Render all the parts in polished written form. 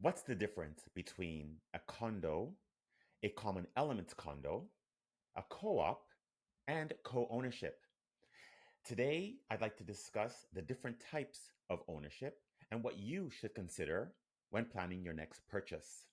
What's the difference between a condo, a common elements condo, a co op, and co ownership? Today, I'd like to discuss the different types of ownership and what you should consider when planning your next purchase.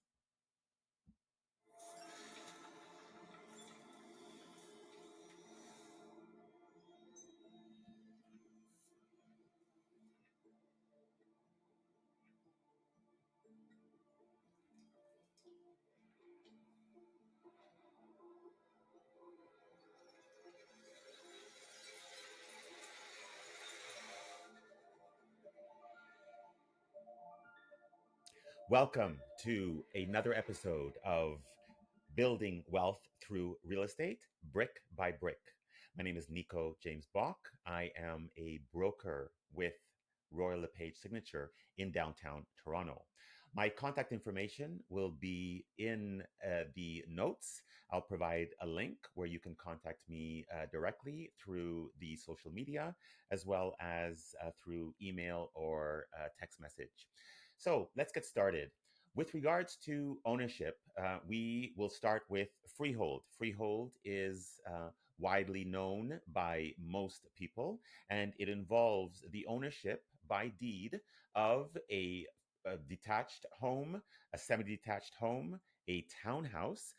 Welcome to another episode of Building Wealth Through Real Estate, Brick by Brick. My name is Nico James Bach. I am a broker with Royal LePage Signature in downtown Toronto. My contact information will be in the notes. I'll provide a link where you can contact me directly through the social media, as well as through email or text message. So let's get started. With regards to ownership, we will start with freehold. Freehold is widely known by most people, and it involves the ownership by deed of a detached home, a semi detached home, a townhouse.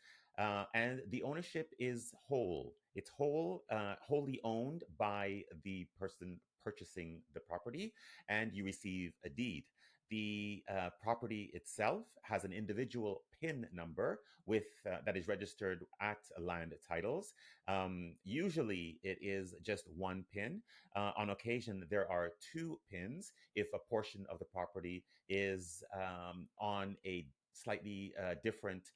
And the ownership is whole. It's wholly owned by the person purchasing the property, and you receive a deed. The property itself has an individual PIN number with that is registered at land titles. Usually, it is just one PIN. On occasion, there are two PINs if a portion of the property is on a slightly different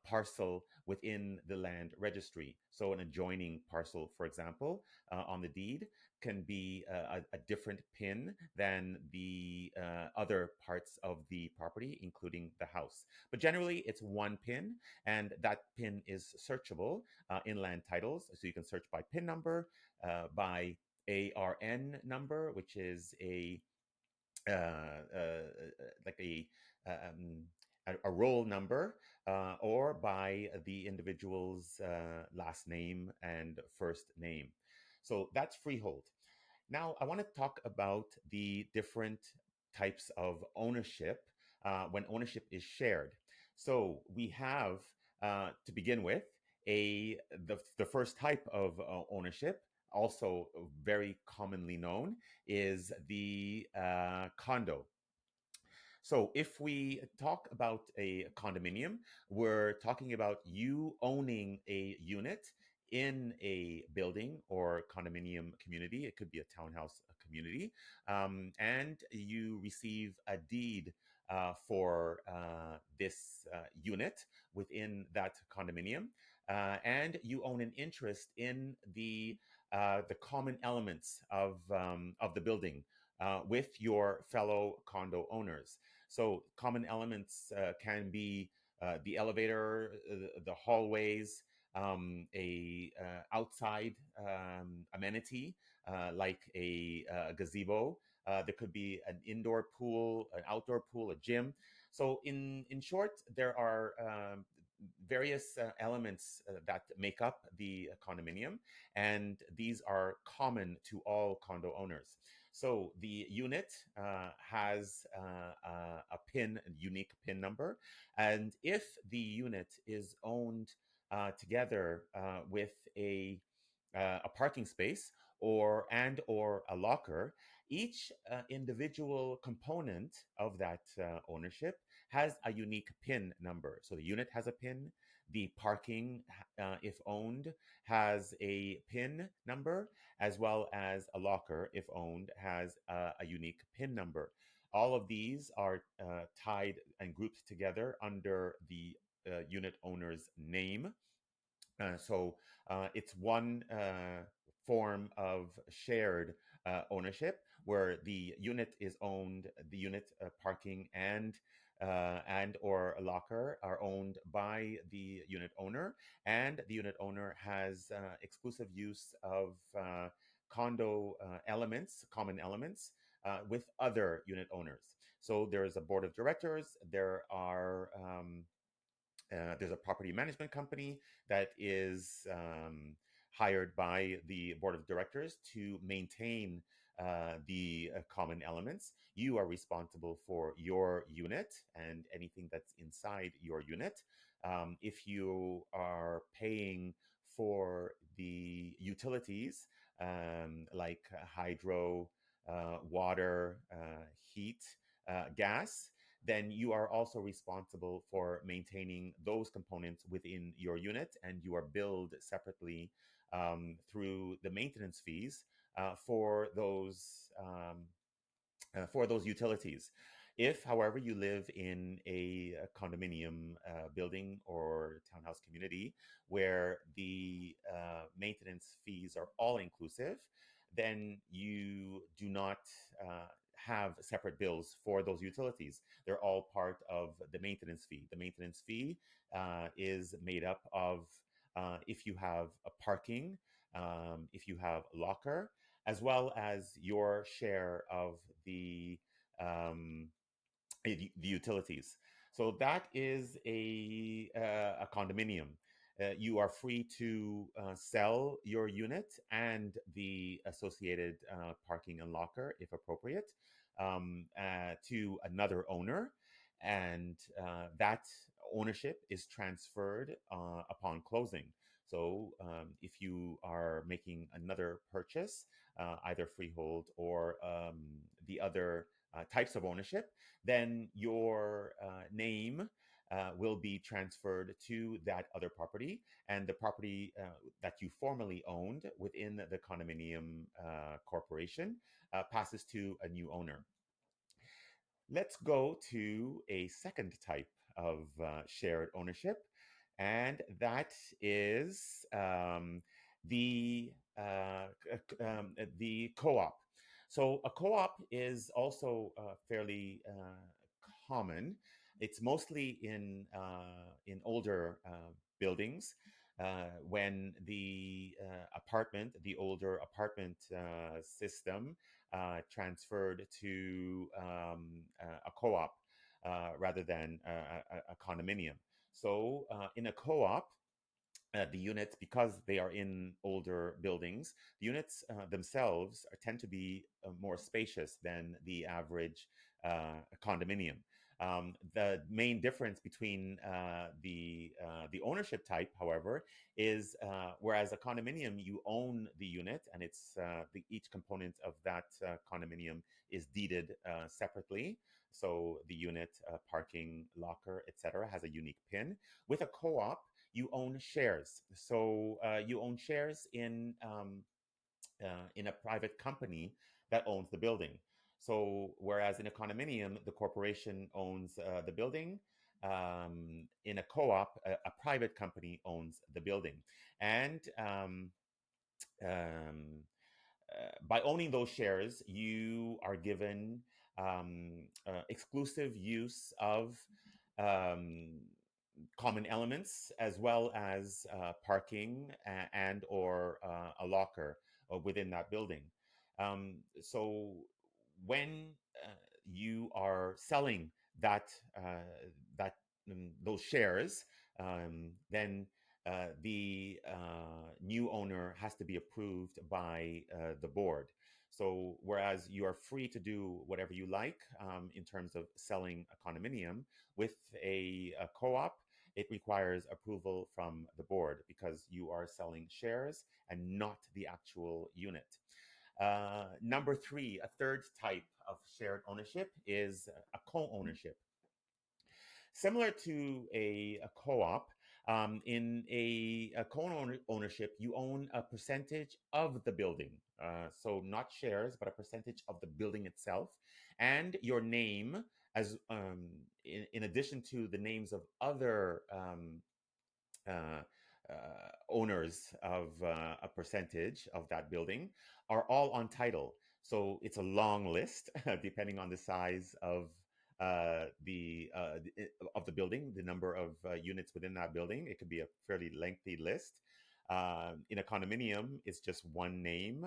parcel within the land registry. So, an adjoining parcel, for example, on the deed can be a different PIN than the other parts of the property, including the house. But generally, it's one PIN, and that PIN is searchable in land titles. So you can search by PIN number, by ARN number, which is like um, a roll number, or by the individual's last name and first name. So that's freehold. Now, I want to talk about the different types of ownership when ownership is shared. So we have, to begin with, the first type of ownership, also very commonly known, is the condo. So, if we talk about a condominium, we're talking about you owning a unit in a building or condominium community. It could be a townhouse community, and you receive a deed for this unit within that condominium, and you own an interest in the common elements of the building with your fellow condo owners. So common elements can be the elevator, the hallways, a outside amenity like a gazebo. There could be an indoor pool, an outdoor pool, a gym. So in short, there are various elements that make up the condominium, and these are common to all condo owners. So the unit has a PIN, a unique PIN number, and if the unit is owned together with a parking space or a locker, each individual component of that ownership has a unique PIN number. So the unit has a PIN, the parking, if owned, has a PIN number, as well as a locker, if owned, has a unique PIN number. All of these are tied and grouped together under the unit owner's name. So it's one form of shared ownership where the unit is owned, the unit parking and or a locker are owned by the unit owner, and the unit owner has exclusive use of condo elements, common elements. with other unit owners. So there's a board of directors. There's a property management company that is hired by the board of directors to maintain the common elements. You are responsible for your unit and anything that's inside your unit. If you are paying for the utilities like hydro, water, heat, gas, then you are also responsible for maintaining those components within your unit, and you are billed separately through the maintenance fees for those utilities. If, however, you live in a condominium building or townhouse community where the maintenance fees are all inclusive, then you do not have separate bills for those utilities. They're all part of the maintenance fee. The maintenance fee is made up of if you have a parking, if you have locker, as well as your share of the um, the utilities. So that is a condominium. You are free to sell your unit and the associated parking and locker, if appropriate, to another owner, and that ownership is transferred upon closing. So, if you are making another purchase, either freehold or the other types of ownership, then your name will be transferred to that other property, and the property that you formerly owned within the condominium corporation passes to a new owner. Let's go to a second type of shared ownership, and that is the co-op. So a co-op is also fairly common. It's mostly in older buildings. When the older apartment system transferred to a co-op rather than a condominium. So in a co-op, the units, because they are in older buildings, the units themselves tend to be more spacious than the average condominium. The main difference between the ownership type, however, is whereas a condominium, you own the unit, and each component of that condominium is deeded separately. So the unit, parking, locker, etc., has a unique PIN. With a co-op, you own shares. So you own shares in a private company that owns the building. So whereas in a condominium, the corporation owns the building, in a co-op, a private company owns the building. And um, by owning those shares, you are given exclusive use of um, common elements, as well as parking and or a locker within that building. So when you are selling that that those shares, then the new owner has to be approved by the board. So whereas you are free to do whatever you like in terms of selling a condominium, with a co-op, it requires approval from the board because you are selling shares and not the actual unit. Number three, a third type of shared ownership is a co-ownership. Similar to a co-op, in a co-ownership, you own a percentage of the building. So not shares, but a percentage of the building itself, and your name, as in addition to the names of other uh, owners of a percentage of that building, are all on title. So it's a long list, depending on the size of the building, the number of units within that building. It could be a fairly lengthy list. In a condominium, it's just one name,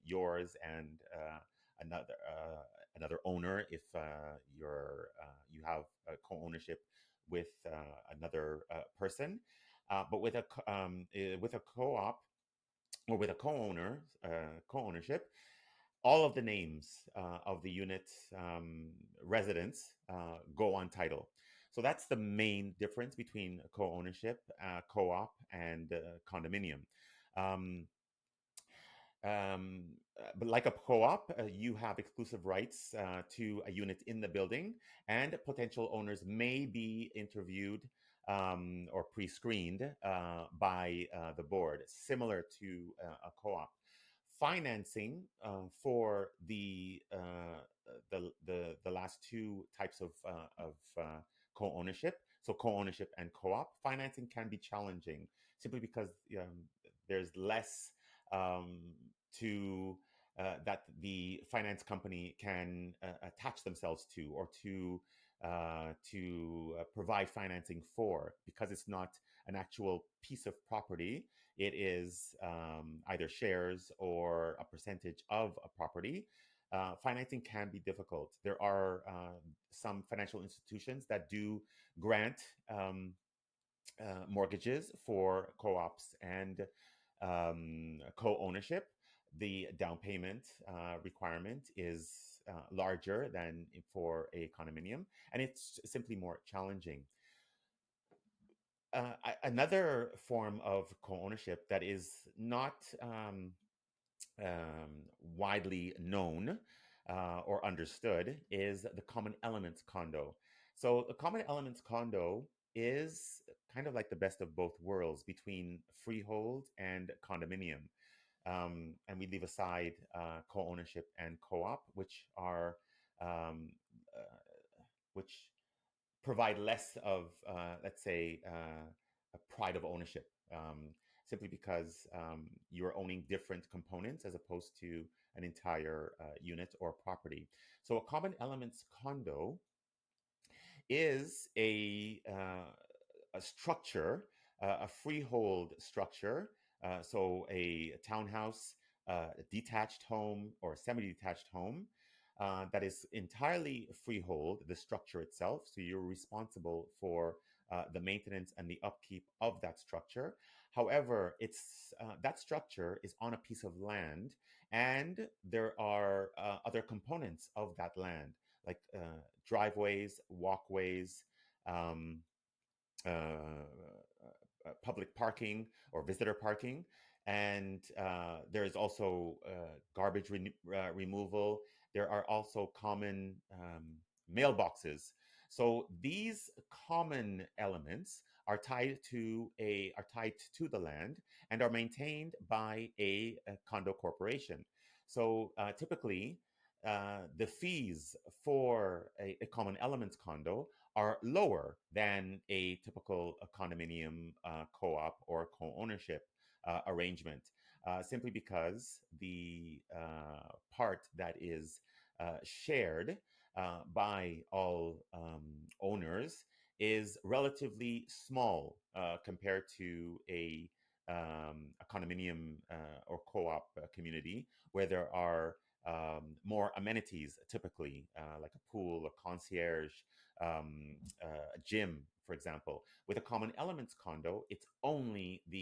yours and another owner if you have a co-ownership with another person. But with a co-op or with a co-ownership, all of the names of the unit residents go on title. So that's the main difference between co-ownership, co-op, and condominium. Um, but like a co-op, you have exclusive rights to a unit in the building, and potential owners may be interviewed or pre-screened by the board, similar to a co-op. Financing for the last two types of co-ownership, so co-ownership and co-op, financing can be challenging simply because there's less um, to that the finance company can attach themselves to, or to provide financing for, because it's not an actual piece of property. It is either shares or a percentage of a property. Financing can be difficult. There are some financial institutions that do grant mortgages for co-ops and co-ownership. The down payment requirement is larger than for a condominium, and it's simply more challenging. Another form of co-ownership that is not widely known or understood is the common elements condo. So the common elements condo is kind of like the best of both worlds between freehold and condominium. And we leave aside co-ownership and co-op, um, which provide less of, let's say, a pride of ownership, simply because you're owning different components as opposed to an entire unit or property. So a common elements condo is a structure, a freehold structure, so a townhouse, a detached home, or a semi-detached home that is entirely freehold, the structure itself. So you're responsible for the maintenance and the upkeep of that structure. However, it's that structure is on a piece of land, and there are other components of that land, like driveways, walkways, um, public parking or visitor parking. And there is also garbage removal. There are also common mailboxes. So these common elements are tied to the land and are maintained by a condo corporation. So typically, the fees for a common elements condo are lower than a typical condominium co-op or co-ownership arrangement, simply because the part that is shared by all owners is relatively small compared to a condominium or co-op community, where there are more amenities, typically like a pool, a concierge, a gym, for example. With a common elements condo, it's only the